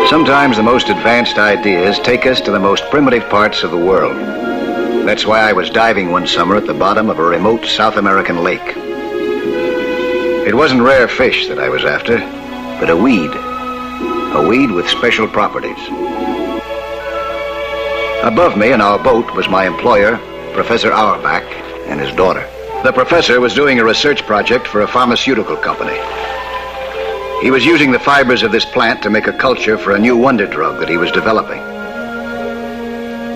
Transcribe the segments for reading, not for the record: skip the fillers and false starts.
Sometimes the most advanced ideas take us to the most primitive parts of the world. That's why I was diving one summer at the bottom of a remote South American lake. It wasn't rare fish that I was after, but a weed. A weed with special properties. Above me in our boat was my employer, Professor Auerbach, and his daughter. The professor was doing a research project for a pharmaceutical company. He was using the fibers of this plant to make a culture for a new wonder drug that he was developing.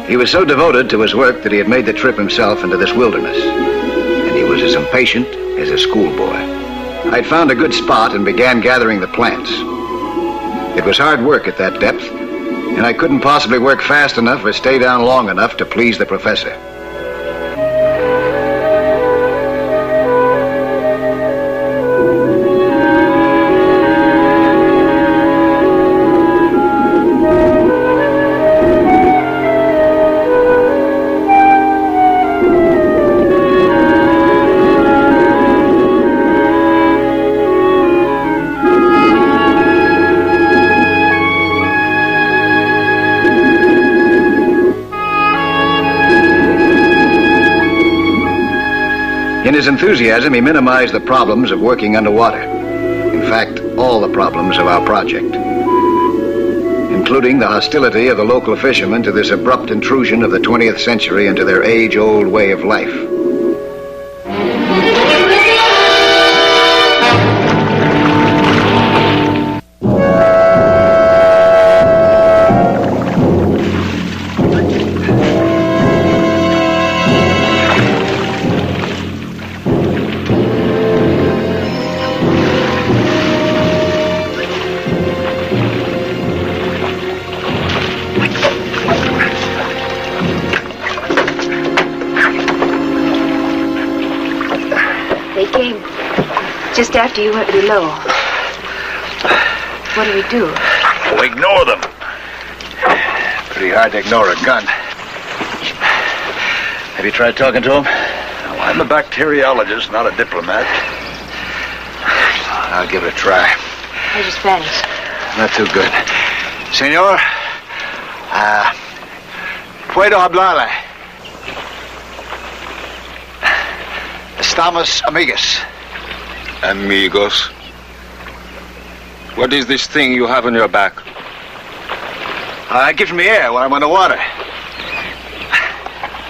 He was so devoted to his work that he had made the trip himself into this wilderness, and he was as impatient as a schoolboy. I'd found a good spot and began gathering the plants. It was hard work at that depth, and I couldn't possibly work fast enough or stay down long enough to please the professor. In his enthusiasm, he minimized the problems of working underwater. In fact, all the problems of our project, including the hostility of the local fishermen to this abrupt intrusion of the 20th century into their age-old way of life. Just after you went below. What do we do? We ignore them. Pretty hard to ignore a gun. Have you tried talking to him? Well, I'm a bacteriologist, not a diplomat. I'll give it a try. How's your Spanish? Not too good. Senor, puedo hablarle. Estamos amigos. Amigos. What is this thing you have on your back? It gives me air when I'm underwater.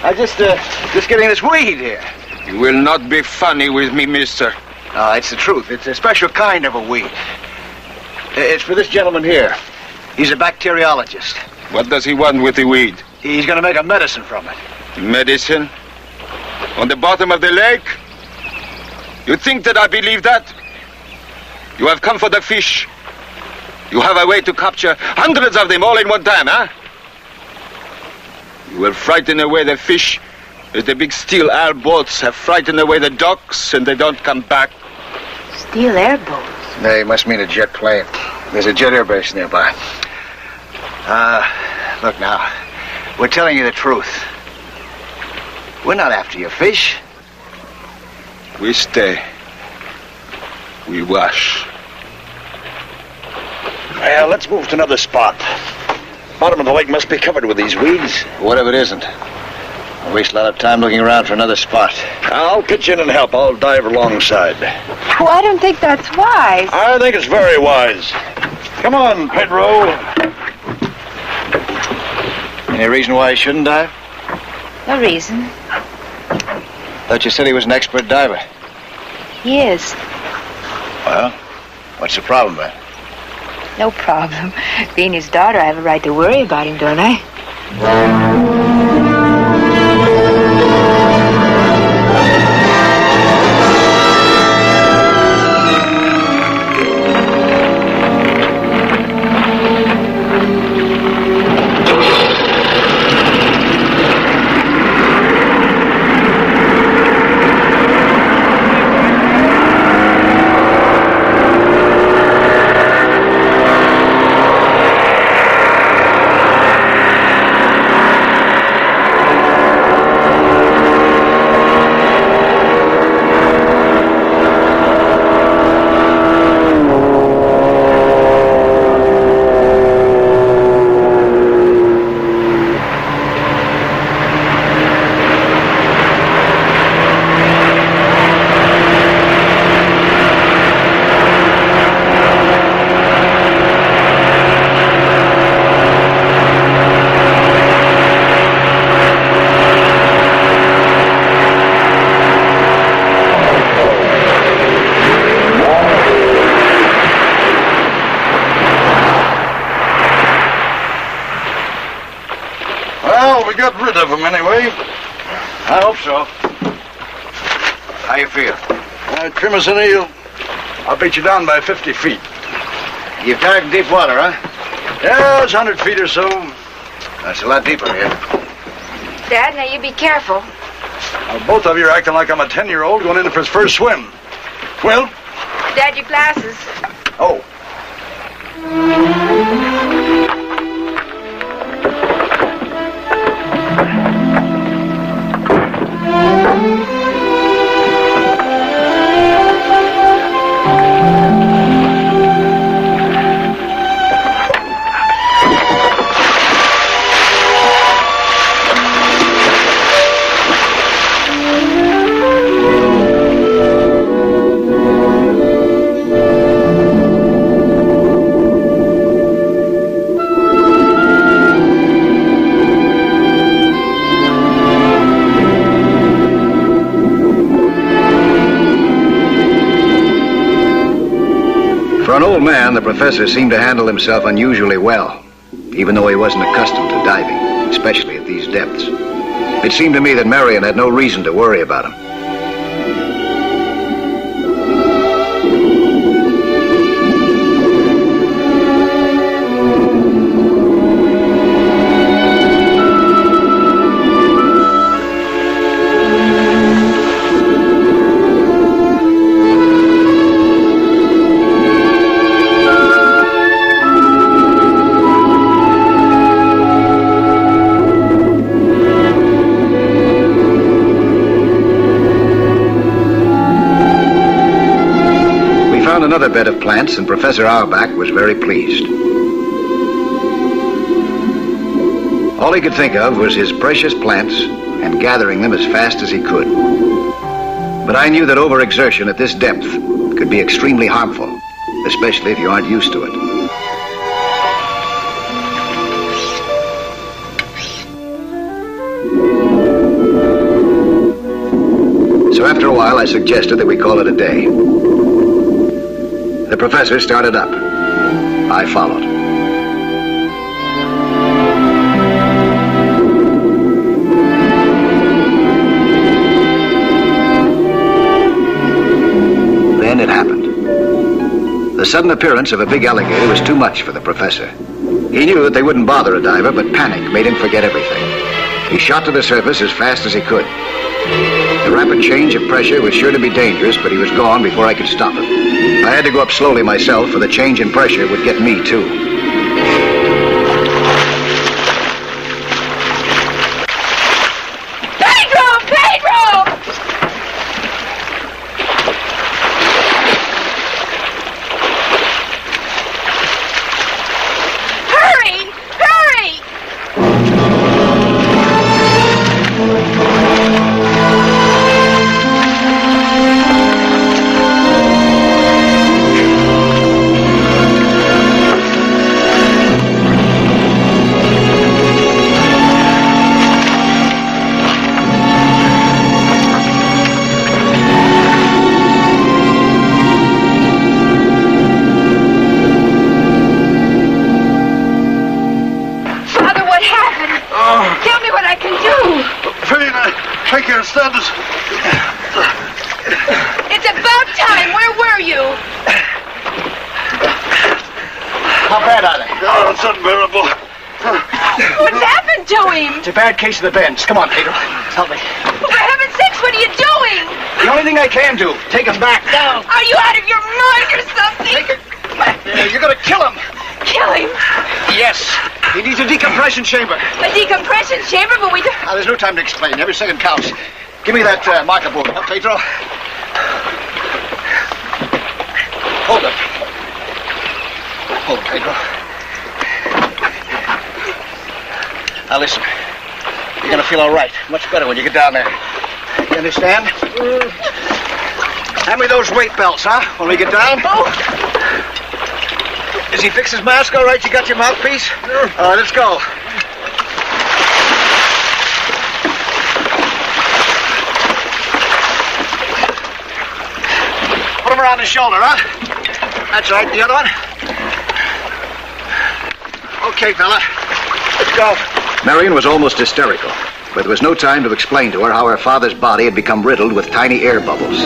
I just getting this weed here. You will not be funny with me, mister. It's the truth. It's a special kind of a weed. It's for this gentleman here. He's a bacteriologist. What does he want with the weed? He's going to make a medicine from it. Medicine? On the bottom of the lake? You think that I believe that? You have come for the fish. You have a way to capture hundreds of them all in one time, huh? You will frighten away the fish as the big steel airboats have frightened away the ducks and they don't come back. Steel airboats? They must mean a jet plane. There's a jet airbase nearby. Look now. We're telling you the truth. We're not after your fish. We stay. We wash. Well, let's move to another spot. Bottom of the lake must be covered with these weeds. What if it isn't? I'll waste a lot of time looking around for another spot. I'll pitch in and help. I'll dive alongside. Oh, I don't think that's wise. I think it's very wise. Come on, Pedro. Any reason why he shouldn't dive? No reason. Thought you said he was an expert diver. He is. Well, what's the problem, then? No problem. Being his daughter, I have a right to worry about him, don't I? we got rid of him anyway. I hope so. How you feel? Trim as an eel. I'll beat you down by 50 feet. You've dived in deep water, huh? Yeah, it's 100 feet or so. That's a lot deeper here. Dad, now you be careful. Both of you are acting like I'm a 10-year-old going in for his first swim. Well? Dad, your glasses. Oh. For an old man, the professor seemed to handle himself unusually well, even though he wasn't accustomed to diving, especially at these depths. It seemed to me that Marion had no reason to worry about him. Another bed of plants, and Professor Auerbach was very pleased. All he could think of was his precious plants and gathering them as fast as he could. But I knew that overexertion at this depth could be extremely harmful, especially if you aren't used to it. So after a while, I suggested that we call it a day. The professor started up. I followed. Then it happened. The sudden appearance of a big alligator was too much for the professor. He knew that they wouldn't bother a diver, but panic made him forget everything. He shot to the surface as fast as he could. The rapid change of pressure was sure to be dangerous, but he was gone before I could stop him. I had to go up slowly myself, for the change in pressure would get me, too. Pedro! Pedro! Hurry! Hurry! I can't stand this. It's about time. Where were you? How bad are they? Oh, it's unbearable. What's happened to him? It's a bad case of the bends. Come on, Pedro. Help me. For heaven's sakes, what are you doing? The only thing I can do. Take him back. Down. Are you out of your mind or something? Take it. You're going to kill him. Kill him? Yes. He needs a decompression chamber. A decompression chamber, but we don't... Now, there's no time to explain. Every second counts. Give me that marker board, huh, Pedro? Hold it. Hold it, Pedro. Now, listen. You're going to feel all right. Much better when you get down there. You understand? Hand me those weight belts, huh? When we get down. Oh. Does he fix his mask all right? You got your mouthpiece? All right, let's go. Put him around his shoulder, huh? That's right. The other one? Okay, fella. Let's go. Marion was almost hysterical, but there was no time to explain to her how her father's body had become riddled with tiny air bubbles.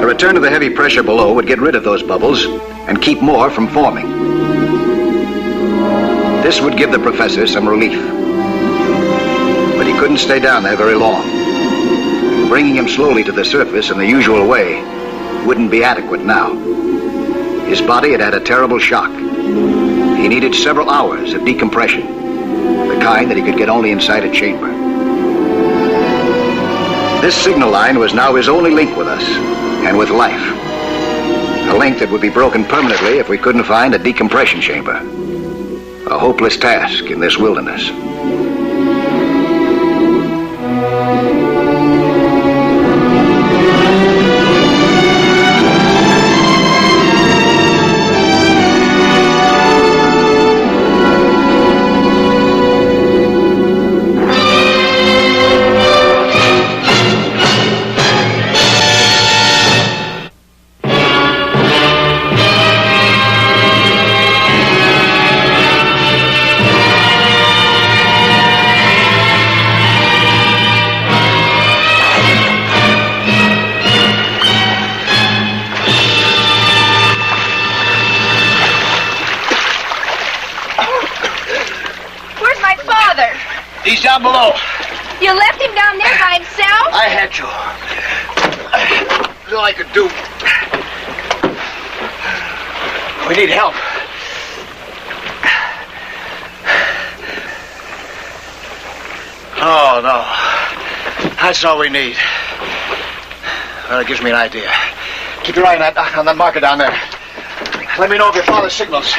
A return to the heavy pressure below would get rid of those bubbles and keep more from forming. This would give the professor some relief. But he couldn't stay down there very long. Bringing him slowly to the surface in the usual way wouldn't be adequate now. His body had had a terrible shock. He needed several hours of decompression, the kind that he could get only inside a chamber. This signal line was now his only link with us, and with life. A link that would be broken permanently if we couldn't find a decompression chamber. A hopeless task in this wilderness. He's down below. You left him down there by himself? I had to. That's all I could do. We need help. Oh, no. That's all we need. Well, it gives me an idea. Keep your eye on that marker down there. Let me know if your father signals.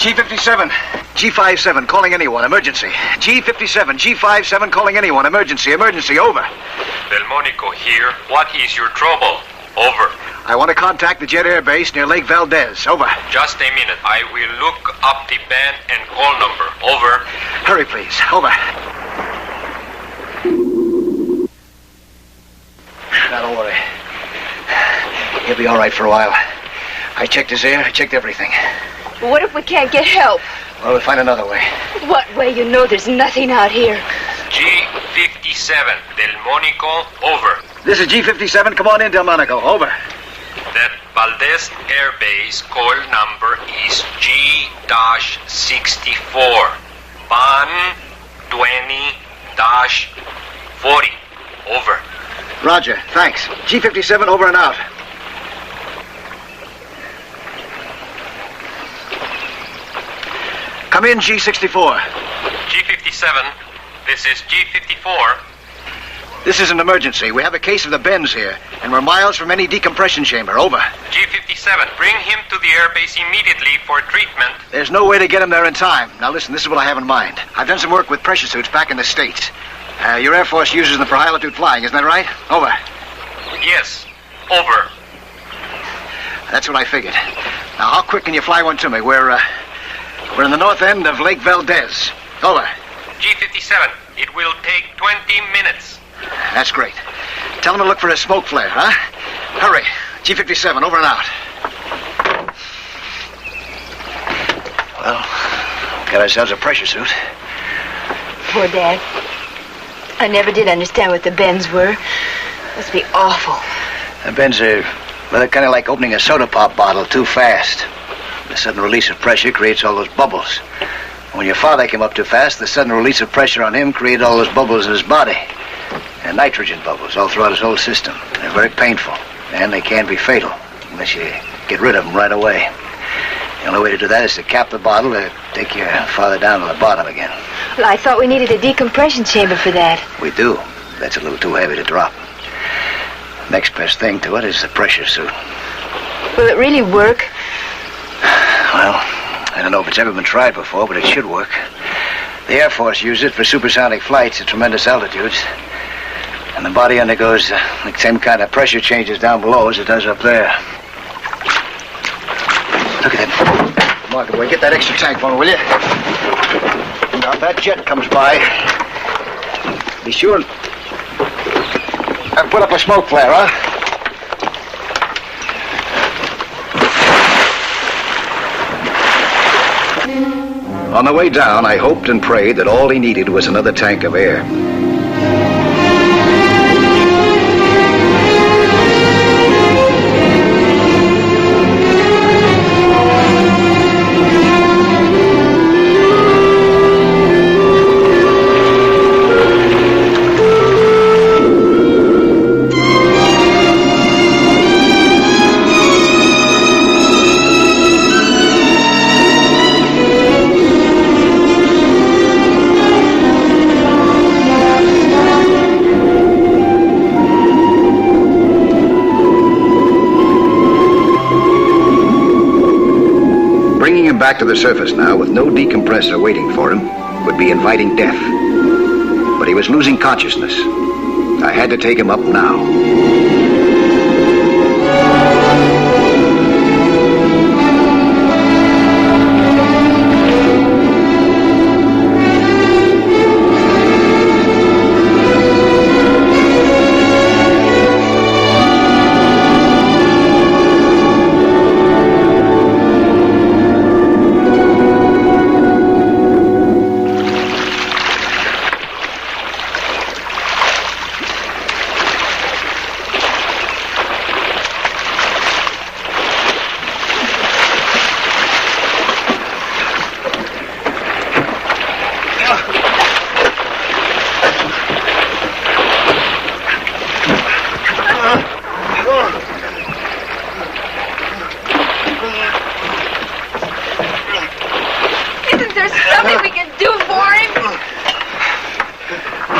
G57, G57, calling anyone, emergency. G57, G57, calling anyone, emergency, emergency, over. Delmonico here. What is your trouble? Over. I want to contact the jet air base near Lake Valdez, over. Just a minute. I will look up the band and call number. Over. Hurry, please, over. Now, don't worry. He'll be all right for a while. I checked his air, I checked everything. But what if we can't get help? Well, we'll find another way. What way? You know there's nothing out here. G57, Delmonico, over. This is G57, come on in, Delmonico, over. That Valdez Air Base call number is G-64. Ban 20-40. Over. Roger, thanks. G57, over and out. Come in, G64. G57, this is G54. This is an emergency. We have a case of the bends here, and we're miles from any decompression chamber. Over. G57, bring him to the airbase immediately for treatment. There's no way to get him there in time. Now listen, this is what I have in mind. I've done some work with pressure suits back in the States. Your Air Force uses them for high-altitude flying, isn't that right? Over. Yes, over. That's what I figured. Now, how quick can you fly one to me? We're in the north end of Lake Valdez. Over. G57, it will take 20 minutes. That's great. Tell him to look for a smoke flare, huh? Hurry. G57, over and out. Well, got ourselves a pressure suit. Poor Dad. I never did understand what the bends were. Must be awful. The bends are, well, they're kind of like opening a soda pop bottle too fast. The sudden release of pressure creates all those bubbles. When your father came up too fast, the sudden release of pressure on him created all those bubbles in his body. And nitrogen bubbles all throughout his whole system. They're very painful, and they can be fatal unless you get rid of them right away. The only way to do that is to cap the bottle or take your father down to the bottom again. Well, I thought we needed a decompression chamber for that. We do. That's a little too heavy to drop. Next best thing to it is the pressure suit. Will it really work? Well, I don't know if it's ever been tried before, but it should work. The Air Force uses it for supersonic flights at tremendous altitudes. And the body undergoes the same kind of pressure changes down below as it does up there. Look at that. Mark, boy, get that extra tank for me, will you? Now, if that jet comes by, be sure and put up a smoke flare, huh? On the way down, I hoped and prayed that all he needed was another tank of air. Bringing him back to the surface now with no decompressor waiting for him would be inviting death. But he was losing consciousness. I had to take him up now.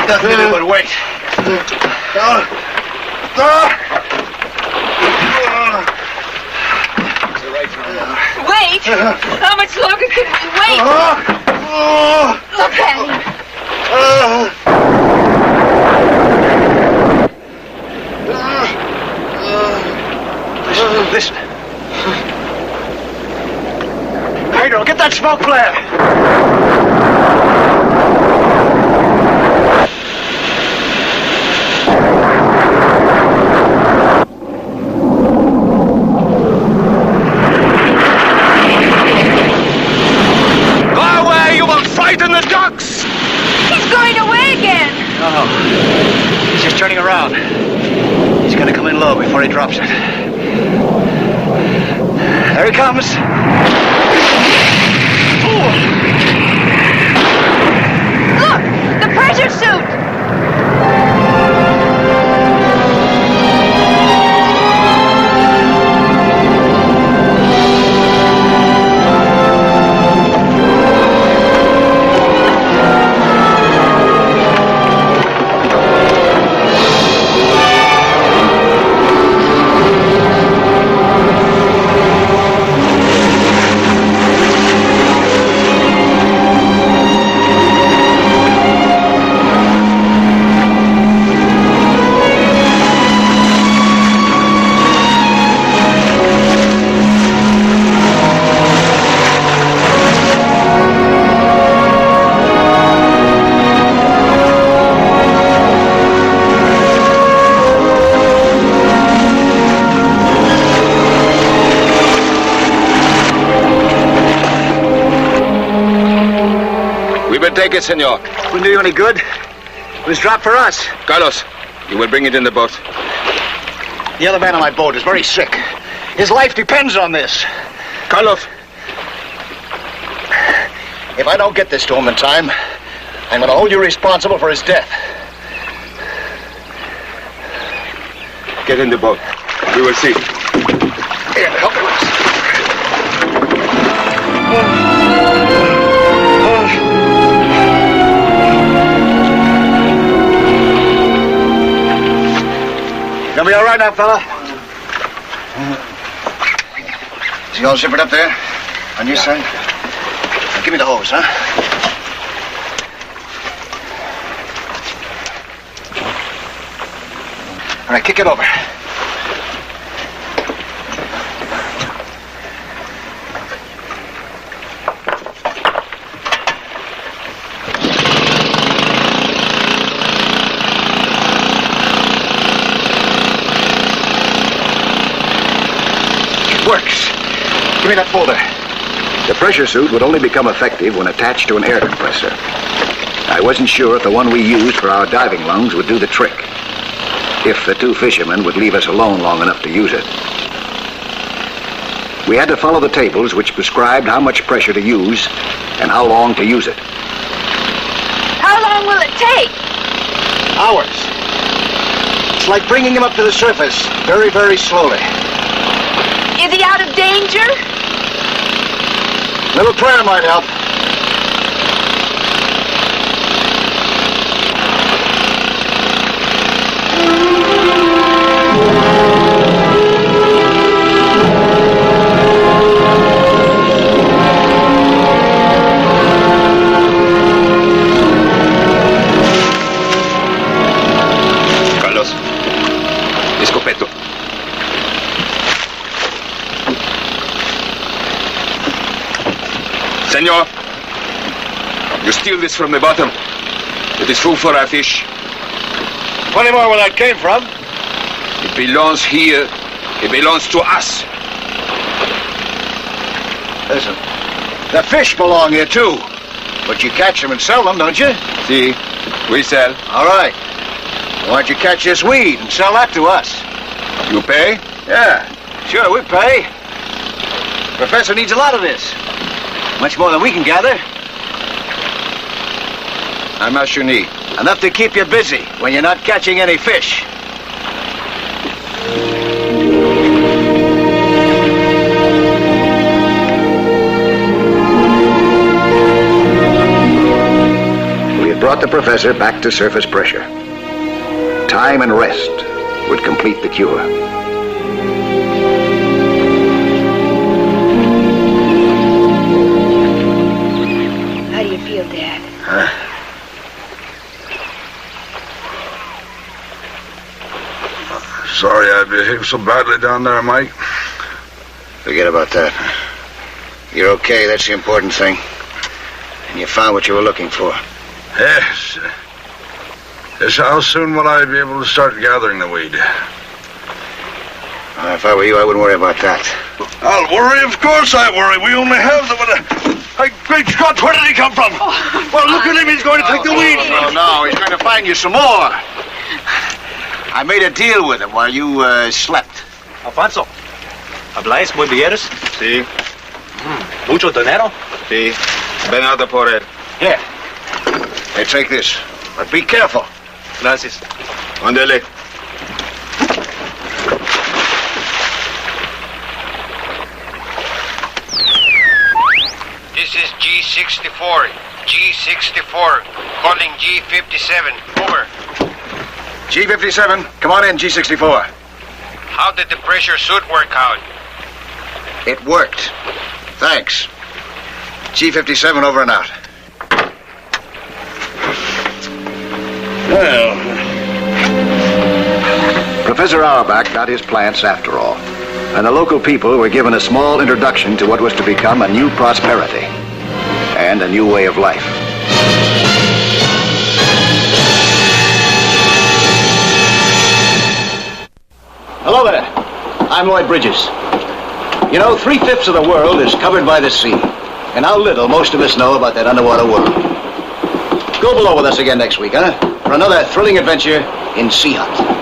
Nothing but wait. Wait? How much longer can we wait? Look at him. Listen. Pedro, get that smoke flare. In the ducks! He's going away again! No. He's just turning around. He's gonna come in low before he drops it. There he comes. Look! The pressure suit! Take it, senor. Wouldn't do you any good. It was dropped for us. Carlos, you will bring it in the boat. The other man on my boat is very sick. His life depends on this. Carlos. If I don't get this to him in time, I'm going to hold you responsible for his death. Get in the boat. We will see. Here, help me with this. Gonna be all right now, fella? Is he all zippered up there? On your side? Now, give me the hose, huh? All right, kick it over. Works. Give me that folder. The pressure suit would only become effective when attached to an air compressor. I wasn't sure if the one we used for our diving lungs would do the trick. If the two fishermen would leave us alone long enough to use it. We had to follow the tables which prescribed how much pressure to use and how long to use it. How long will it take? Hours. It's like bringing him up to the surface very, very slowly. Is he out of danger? Little prayer might help. Carlos, escopeto. Senor, you steal this from the bottom. It is food for our fish. Plenty more where that came from. It belongs here. It belongs to us. Listen, the fish belong here too. But you catch them and sell them, don't you? See, we sell. All right. Why don't you catch this weed and sell that to us? You pay? Yeah, sure, we pay. Professor needs a lot of this. Much more than we can gather. How much you need? Enough to keep you busy when you're not catching any fish. We had brought the professor back to surface pressure. Time and rest would complete the cure. How do you feel, Dad? Sorry I behaved so badly down there, Mike. Forget about that. You're okay, that's the important thing. And you found what you were looking for. Yes. Yes, how soon will I be able to start gathering the weed? If I were you, I wouldn't worry about that. I'll worry, of course I worry. We only have the... Great Scott, where did he come from? Well, look at him, he's going to take the weed. No, he's going to find you some more. I made a deal with him while you slept. Alfonso, ¿habláis muy billetes? Sí, ¿Mucho dinero? sí. Ven out por él. Here. Hey, take this. But be careful. Gracias. Ándele. This is G64. G64. Calling G57. Over. G57, come on in, G64. How did the pressure suit work out? It worked. Thanks. G57 over and out. Well, Professor Auerbach got his plants after all, and the local people were given a small introduction to what was to become a new prosperity and a new way of life. Hello there. I'm Lloyd Bridges. You know, 3/5 of the world is covered by the sea, and how little most of us know about that underwater world. Go below with us again next week, huh? For another thrilling adventure in Sea Hunt.